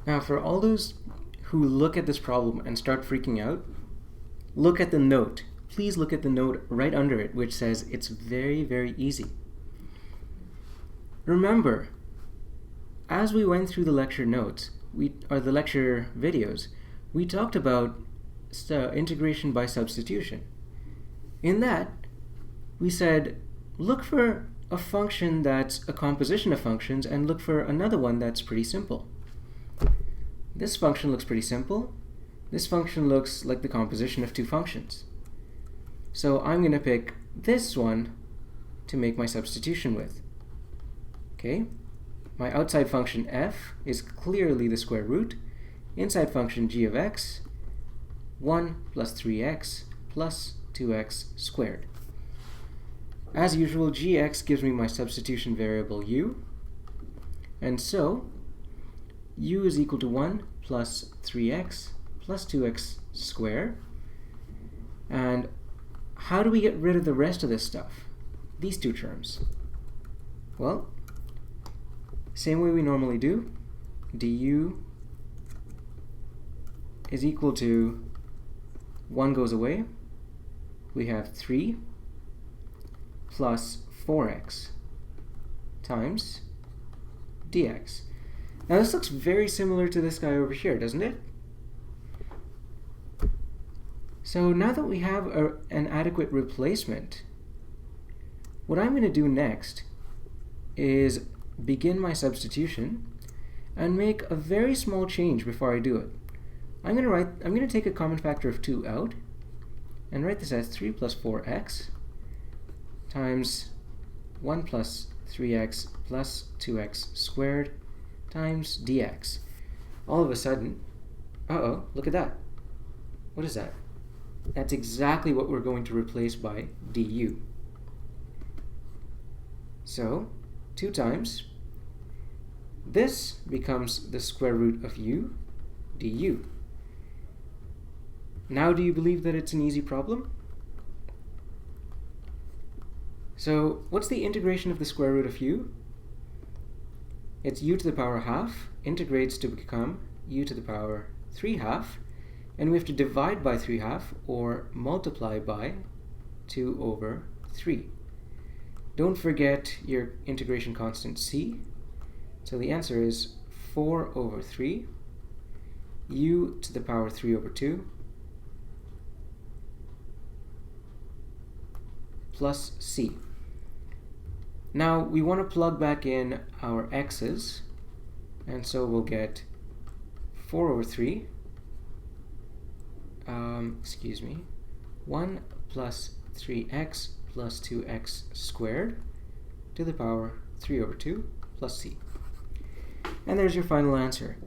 Now, for all those who look at this problem and start freaking out, look at the note. Please look at the note right under it, which says it's very, very easy. Remember, as we went through the lecture notes, or the lecture videos, we talked about integration by substitution. In that, we said, look for a function that's a composition of functions and look for another one that's pretty simple. This function looks pretty simple. This function looks like the composition of two functions. So I'm going to pick this one to make my substitution with. Okay? My outside function f is clearly the square root. Inside function g of x, 1 plus 3x plus 2x squared. As usual, gx gives me my substitution variable u. And so, u is equal to 1 plus 3x plus 2x squared. And how do we get rid of the rest of this stuff? These two terms. Well, same way we normally do. Du is equal to 1 goes away. We have 3 plus 4x times dx. Now this looks very similar to this guy over here, doesn't it? So now that we have an adequate replacement, what I'm going to do next is begin my substitution and make a very small change before I do it. I'm going to take a common factor of 2 out and write this as 3 plus 4x times 1 plus 3x plus 2x squared times dx. All of a sudden, look at that. What is that? That's exactly what we're going to replace by du. So, 2 times, this becomes the square root of u du. Now do you believe that it's an easy problem? So, what's the integration of the square root of u? It's u to the power half, integrates to become u to the power 3 half, and we have to divide by 3 half or multiply by 2 over 3. Don't forget your integration constant c. So the answer is 4 over 3, u to the power 3 over 2, plus c. Now we want to plug back in our x's, and so we'll get 4 over 3, 1 plus 3x plus 2x squared to the power 3 over 2 plus c. And there's your final answer.